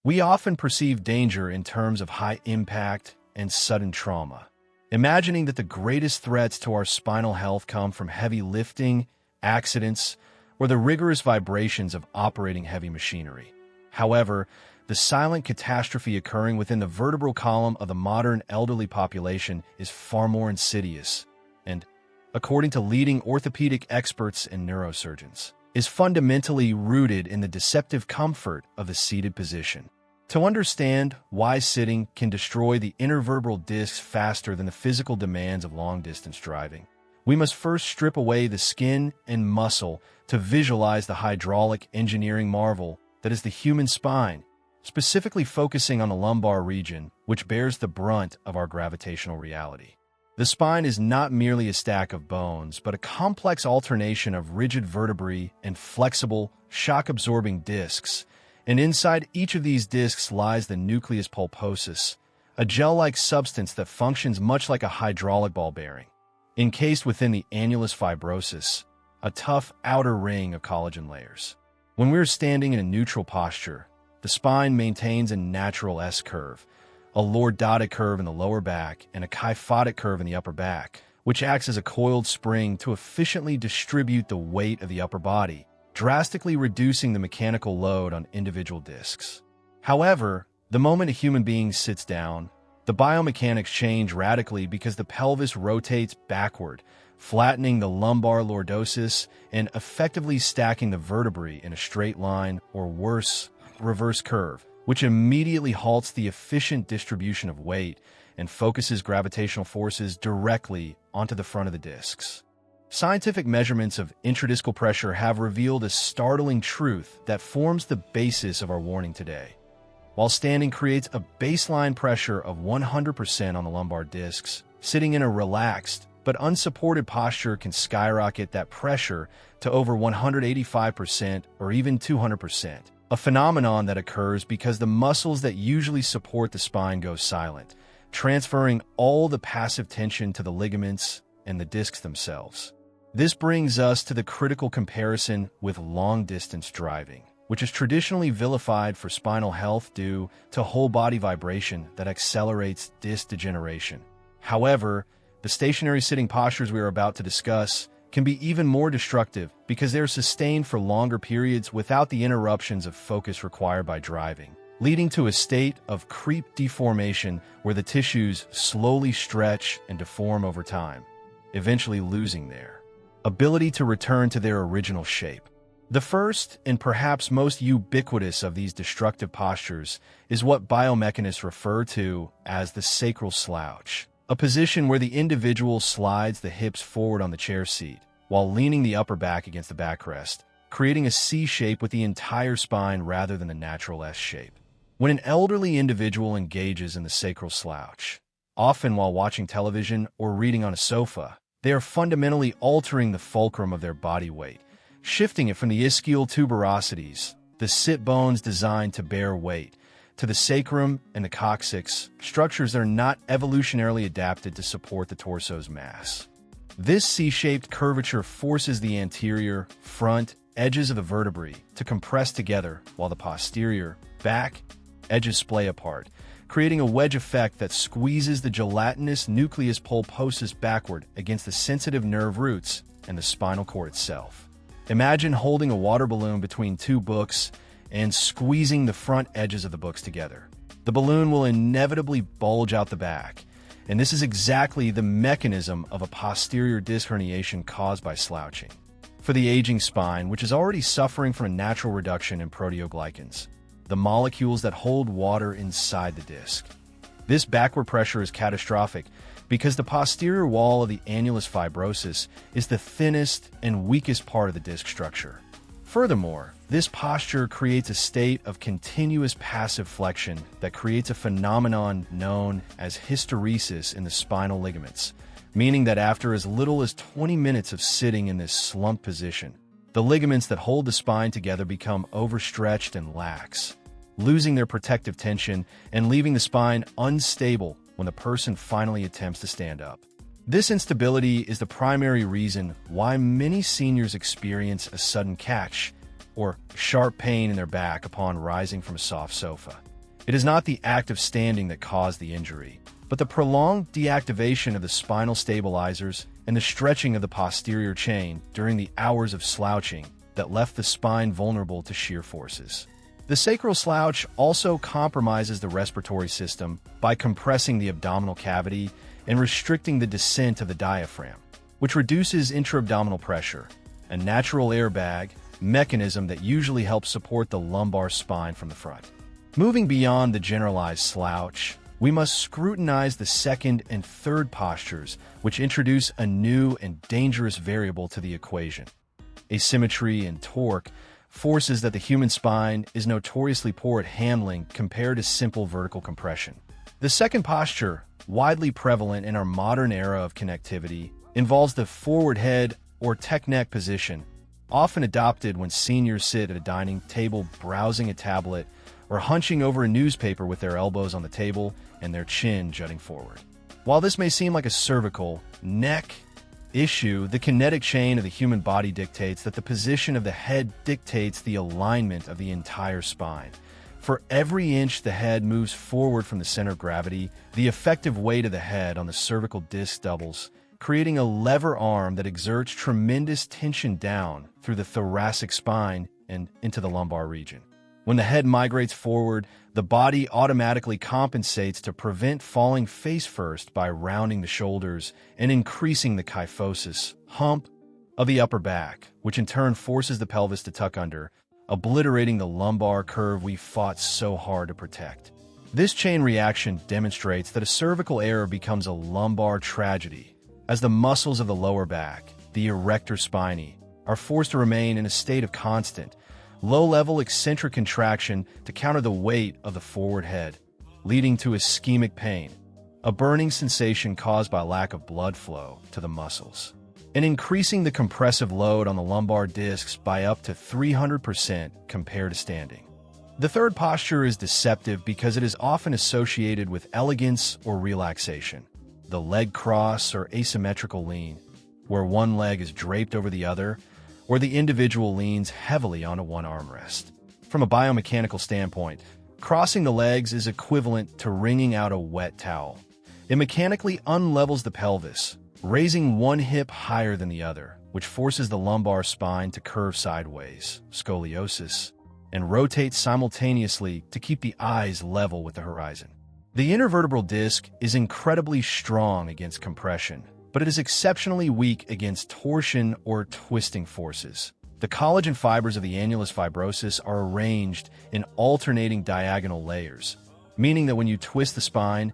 We often perceive danger in terms of high impact and sudden trauma, imagining that the greatest threats to our spinal health come from heavy lifting, accidents, or the rigorous vibrations of operating heavy machinery. However, the silent catastrophe occurring within the vertebral column of the modern elderly population is far more insidious and, according to leading orthopedic experts and neurosurgeons, is fundamentally rooted in the deceptive comfort of the seated position. To understand why sitting can destroy the intervertebral discs faster than the physical demands of long-distance driving, we must first strip away the skin and muscle to visualize the hydraulic engineering marvel that is the human spine, specifically focusing on the lumbar region, which bears the brunt of our gravitational reality. The spine is not merely a stack of bones, but a complex alternation of rigid vertebrae and flexible, shock-absorbing discs, and inside each of these discs lies the nucleus pulposus, a gel-like substance that functions much like a hydraulic ball bearing, encased within the annulus fibrosus, a tough outer ring of collagen layers. When we're standing in a neutral posture, the spine maintains a natural S-curve, a lordotic curve in the lower back, and a kyphotic curve in the upper back, which acts as a coiled spring to efficiently distribute the weight of the upper body, drastically reducing the mechanical load on individual discs. However, the moment a human being sits down, the biomechanics change radically because the pelvis rotates backward, flattening the lumbar lordosis and effectively stacking the vertebrae in a straight line, or worse, reverse curve, which immediately halts the efficient distribution of weight and focuses gravitational forces directly onto the front of the discs. Scientific measurements of intradiscal pressure have revealed a startling truth that forms the basis of our warning today. While standing creates a baseline pressure of 100% on the lumbar discs, sitting in a relaxed but unsupported posture can skyrocket that pressure to over 185% or even 200%, a phenomenon that occurs because the muscles that usually support the spine go silent, transferring all the passive tension to the ligaments and the discs themselves. This brings us to the critical comparison with long-distance driving, which is traditionally vilified for spinal health due to whole-body vibration that accelerates disc degeneration. However, the stationary sitting postures we are about to discuss can be even more destructive because they are sustained for longer periods without the interruptions of focus required by driving, leading to a state of creep deformation where the tissues slowly stretch and deform over time, eventually losing their ability to return to their original shape. The first and perhaps most ubiquitous of these destructive postures is what biomechanists refer to as the sacral slouch, a position where the individual slides the hips forward on the chair seat while leaning the upper back against the backrest, creating a C shape with the entire spine rather than the natural S shape. When an elderly individual engages in the sacral slouch, often while watching television or reading on a sofa, they are fundamentally altering the fulcrum of their body weight, shifting it from the ischial tuberosities, the sit bones designed to bear weight, to the sacrum and the coccyx, structures that are not evolutionarily adapted to support the torso's mass. This C-shaped curvature forces the anterior, front, edges of the vertebrae to compress together while the posterior, back, edges splay apart, creating a wedge effect that squeezes the gelatinous nucleus pulposus backward against the sensitive nerve roots and the spinal cord itself. Imagine holding a water balloon between two books and squeezing the front edges of the books together. The balloon will inevitably bulge out the back, and this is exactly the mechanism of a posterior disc herniation caused by slouching. For the aging spine, which is already suffering from a natural reduction in proteoglycans, the molecules that hold water inside the disc. This backward pressure is catastrophic because the posterior wall of the annulus fibrosus is the thinnest and weakest part of the disc structure. Furthermore, this posture creates a state of continuous passive flexion that creates a phenomenon known as hysteresis in the spinal ligaments, meaning that after as little as 20 minutes of sitting in this slumped position, the ligaments that hold the spine together become overstretched and lax, losing their protective tension and leaving the spine unstable when the person finally attempts to stand up. This instability is the primary reason why many seniors experience a sudden catch or sharp pain in their back upon rising from a soft sofa. It is not the act of standing that caused the injury, but the prolonged deactivation of the spinal stabilizers and the stretching of the posterior chain during the hours of slouching that left the spine vulnerable to shear forces. The sacral slouch also compromises the respiratory system by compressing the abdominal cavity and restricting the descent of the diaphragm, which reduces intra-abdominal pressure, a natural airbag mechanism that usually helps support the lumbar spine from the front. Moving beyond the generalized slouch, we must scrutinize the second and third postures, which introduce a new and dangerous variable to the equation. Asymmetry and torque, forces that the human spine is notoriously poor at handling compared to simple vertical compression. The second posture, widely prevalent in our modern era of connectivity, involves the forward head or tech neck position, often adopted when seniors sit at a dining table browsing a tablet or hunching over a newspaper with their elbows on the table and their chin jutting forward. While this may seem like a cervical, neck issue, the kinetic chain of the human body dictates that the position of the head dictates the alignment of the entire spine. For every inch the head moves forward from the center of gravity, the effective weight of the head on the cervical disc doubles, creating a lever arm that exerts tremendous tension down through the thoracic spine and into the lumbar region. When the head migrates forward, the body automatically compensates to prevent falling face first by rounding the shoulders and increasing the kyphosis, hump, of the upper back, which in turn forces the pelvis to tuck under, obliterating the lumbar curve we fought so hard to protect. This chain reaction demonstrates that a cervical error becomes a lumbar tragedy, as the muscles of the lower back, the erector spinae, are forced to remain in a state of constant, low-level eccentric contraction to counter the weight of the forward head, leading to ischemic pain, a burning sensation caused by lack of blood flow to the muscles, and increasing the compressive load on the lumbar discs by up to 300% compared to standing. The third posture is deceptive because it is often associated with elegance or relaxation. The leg cross or asymmetrical lean, where one leg is draped over the other, or the individual leans heavily onto one armrest. From a biomechanical standpoint, crossing the legs is equivalent to wringing out a wet towel. It mechanically unlevels the pelvis, raising one hip higher than the other, which forces the lumbar spine to curve sideways, scoliosis, and rotate simultaneously to keep the eyes level with the horizon. The intervertebral disc is incredibly strong against compression, but it is exceptionally weak against torsion or twisting forces. The collagen fibers of the annulus fibrosus are arranged in alternating diagonal layers, meaning that when you twist the spine,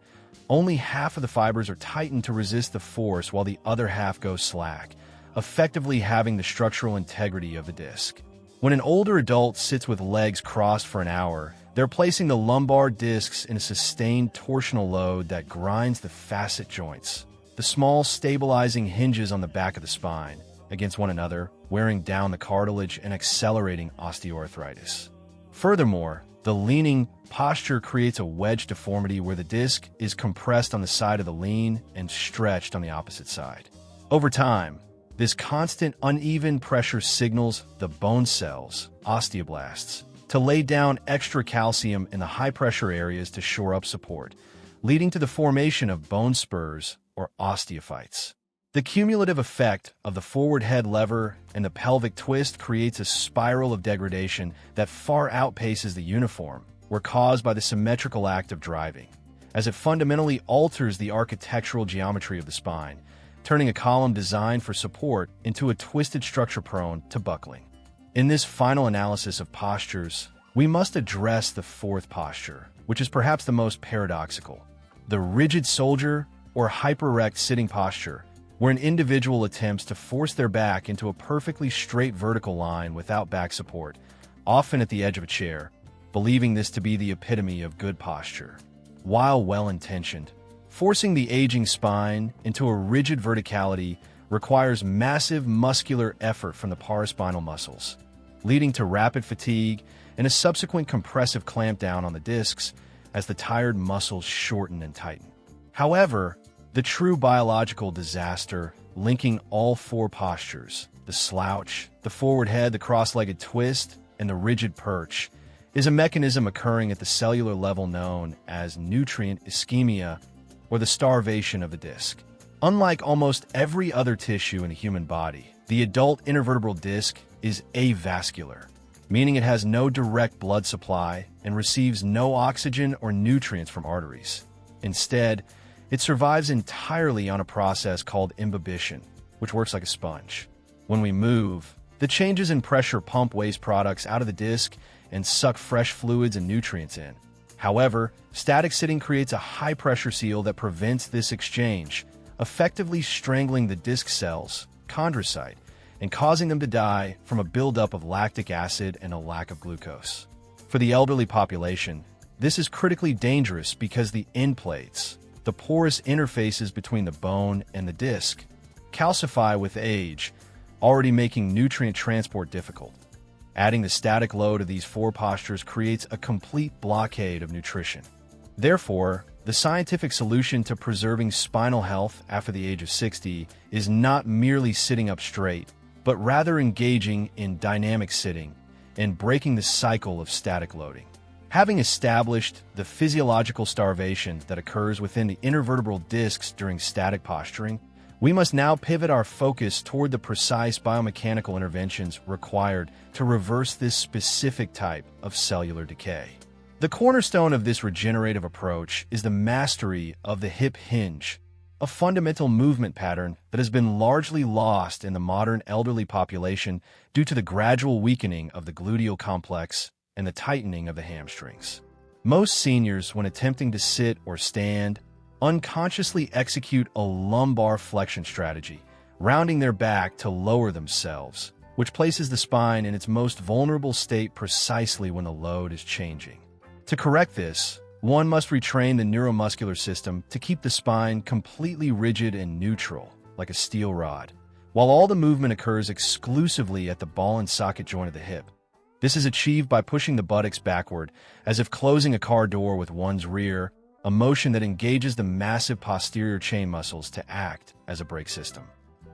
only half of the fibers are tightened to resist the force while the other half goes slack, effectively having the structural integrity of the disc. When an older adult sits with legs crossed for an hour, they're placing the lumbar discs in a sustained torsional load that grinds the facet joints, the small stabilizing hinges on the back of the spine, against one another, wearing down the cartilage and accelerating osteoarthritis. Furthermore, the leaning posture creates a wedge deformity where the disc is compressed on the side of the lean and stretched on the opposite side. Over time, this constant uneven pressure signals the bone cells, osteoblasts, to lay down extra calcium in the high-pressure areas to shore up support, leading to the formation of bone spurs or osteophytes. The cumulative effect of the forward head lever and the pelvic twist creates a spiral of degradation that far outpaces the uniform, were caused by the symmetrical act of driving, as it fundamentally alters the architectural geometry of the spine, turning a column designed for support into a twisted structure prone to buckling. In this final analysis of postures, we must address the fourth posture, which is perhaps the most paradoxical: the rigid soldier or hypererect sitting posture, where an individual attempts to force their back into a perfectly straight vertical line without back support, often at the edge of a chair, believing this to be the epitome of good posture. While well-intentioned, forcing the aging spine into a rigid verticality requires massive muscular effort from the paraspinal muscles, leading to rapid fatigue and a subsequent compressive clampdown on the discs as the tired muscles shorten and tighten. However, the true biological disaster linking all four postures, the slouch, the forward head, the cross-legged twist, and the rigid perch, is a mechanism occurring at the cellular level known as nutrient ischemia, or the starvation of the disc. Unlike almost every other tissue in the human body, the adult intervertebral disc is avascular, meaning it has no direct blood supply and receives no oxygen or nutrients from arteries. Instead, it survives entirely on a process called imbibition, which works like a sponge. When we move, the changes in pressure pump waste products out of the disc and suck fresh fluids and nutrients in. However, static sitting creates a high-pressure seal that prevents this exchange, effectively strangling the disc cells, chondrocyte, and causing them to die from a buildup of lactic acid and a lack of glucose. For the elderly population, this is critically dangerous because the end plates, the porous interfaces between the bone and the disc, calcify with age, already making nutrient transport difficult. Adding the static load of these four postures creates a complete blockade of nutrition. Therefore, the scientific solution to preserving spinal health after the age of 60 is not merely sitting up straight, but rather engaging in dynamic sitting and breaking the cycle of static loading. Having established the physiological starvation that occurs within the intervertebral discs during static posturing, we must now pivot our focus toward the precise biomechanical interventions required to reverse this specific type of cellular decay. The cornerstone of this regenerative approach is the mastery of the hip hinge, a fundamental movement pattern that has been largely lost in the modern elderly population due to the gradual weakening of the gluteal complex and the tightening of the hamstrings. Most seniors, when attempting to sit or stand, unconsciously execute a lumbar flexion strategy, rounding their back to lower themselves, which places the spine in its most vulnerable state precisely when the load is changing. To correct this, one must retrain the neuromuscular system to keep the spine completely rigid and neutral, like a steel rod, while all the movement occurs exclusively at the ball and socket joint of the hip. This is achieved by pushing the buttocks backward, as if closing a car door with one's rear, a motion that engages the massive posterior chain muscles to act as a brake system.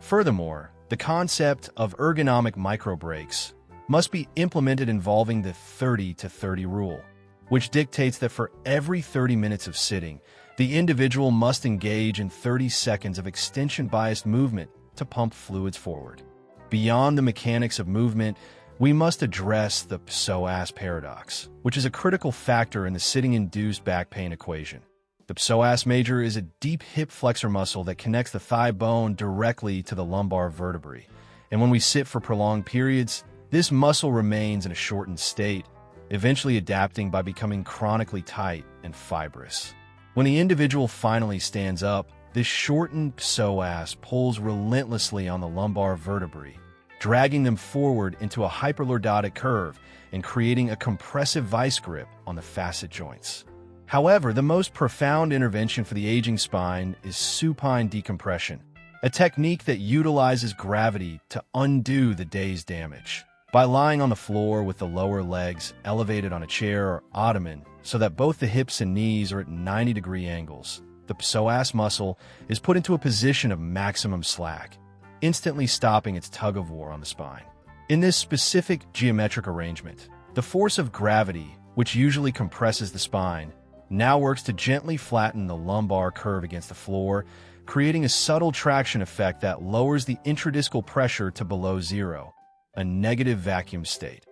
Furthermore, the concept of ergonomic micro-brakes must be implemented involving the 30-30 rule, which dictates that for every 30 minutes of sitting, the individual must engage in 30 seconds of extension-biased movement to pump fluids forward. Beyond the mechanics of movement, we must address the psoas paradox, which is a critical factor in the sitting-induced back pain equation. The psoas major is a deep hip flexor muscle that connects the thigh bone directly to the lumbar vertebrae, and when we sit for prolonged periods, this muscle remains in a shortened state, eventually adapting by becoming chronically tight and fibrous. When the individual finally stands up, this shortened psoas pulls relentlessly on the lumbar vertebrae, dragging them forward into a hyperlordotic curve and creating a compressive vice grip on the facet joints. However, the most profound intervention for the aging spine is supine decompression, a technique that utilizes gravity to undo the day's damage. By lying on the floor with the lower legs elevated on a chair or ottoman so that both the hips and knees are at 90-degree angles, the psoas muscle is put into a position of maximum slack, instantly stopping its tug-of-war on the spine. In this specific geometric arrangement, the force of gravity, which usually compresses the spine, now works to gently flatten the lumbar curve against the floor, creating a subtle traction effect that lowers the intradiscal pressure to below zero, a negative vacuum state,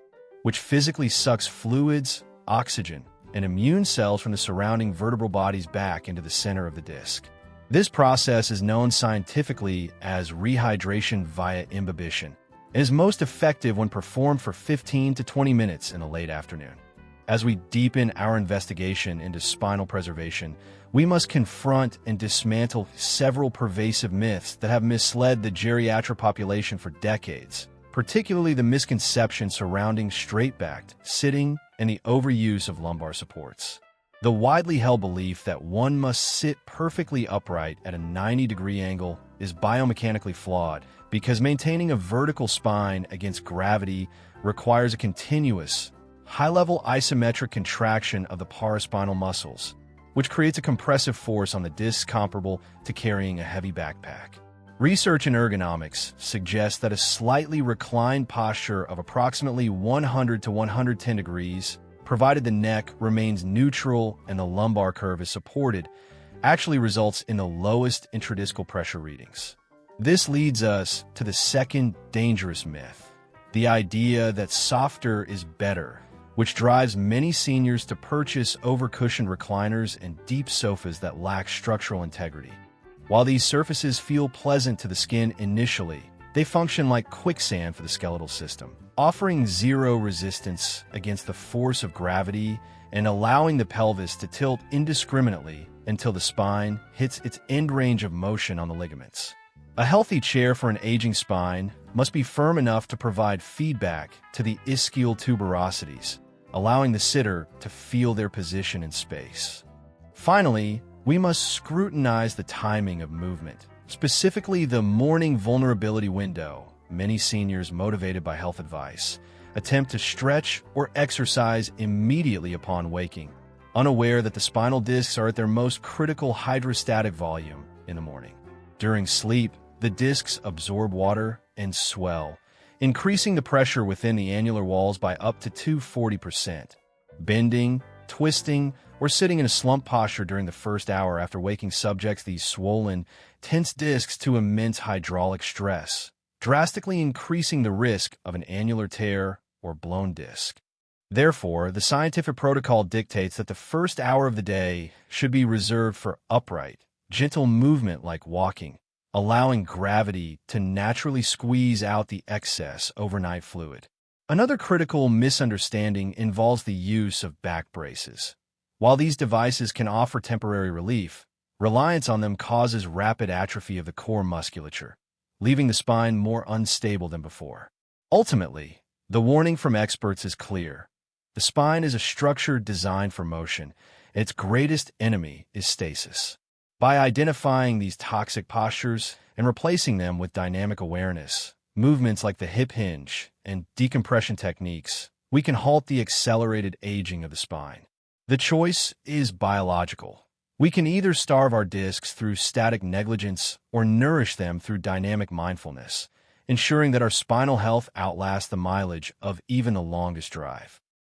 which physically sucks fluids, oxygen, and immune cells from the surrounding vertebral bodies back into the center of the disc. This process is known scientifically as rehydration via imbibition and is most effective when performed for 15 to 20 minutes in the late afternoon. As we deepen our investigation into spinal preservation, we must confront and dismantle several pervasive myths that have misled the geriatric population for decades, particularly the misconception surrounding straight-backed sitting and the overuse of lumbar supports. The widely held belief that one must sit perfectly upright at a 90-degree angle is biomechanically flawed because maintaining a vertical spine against gravity requires a continuous, high-level isometric contraction of the paraspinal muscles, which creates a compressive force on the discs comparable to carrying a heavy backpack. Research in ergonomics suggests that a slightly reclined posture of approximately 100 to 110 degrees provided the neck remains neutral and the lumbar curve is supported, actually results in the lowest intradiscal pressure readings. This leads us to the second dangerous myth, the idea that softer is better, which drives many seniors to purchase overcushioned recliners and deep sofas that lack structural integrity. While these surfaces feel pleasant to the skin initially, they function like quicksand for the skeletal system, offering zero resistance against the force of gravity and allowing the pelvis to tilt indiscriminately until the spine hits its end range of motion on the ligaments. A healthy chair for an aging spine must be firm enough to provide feedback to the ischial tuberosities, allowing the sitter to feel their position in space. Finally, we must scrutinize the timing of movement, specifically the morning vulnerability window. Many seniors, motivated by health advice, attempt to stretch or exercise immediately upon waking, unaware that the spinal discs are at their most critical hydrostatic volume in the morning. During sleep, the discs absorb water and swell, increasing the pressure within the annular walls by up to 240%. Bending, twisting, or sitting in a slump posture during the first hour after waking subjects these swollen, tense discs to immense hydraulic stress, drastically increasing the risk of an annular tear or blown disc. Therefore, the scientific protocol dictates that the first hour of the day should be reserved for upright, gentle movement like walking, allowing gravity to naturally squeeze out the excess overnight fluid. Another critical misunderstanding involves the use of back braces. While these devices can offer temporary relief, reliance on them causes rapid atrophy of the core musculature, leaving the spine more unstable than before. Ultimately, the warning from experts is clear. The spine is a structure designed for motion. Its greatest enemy is stasis. By identifying these toxic postures and replacing them with dynamic awareness, movements like the hip hinge, and decompression techniques, we can halt the accelerated aging of the spine. The choice is biological. We can either starve our discs through static negligence or nourish them through dynamic mindfulness, ensuring that our spinal health outlasts the mileage of even the longest drive.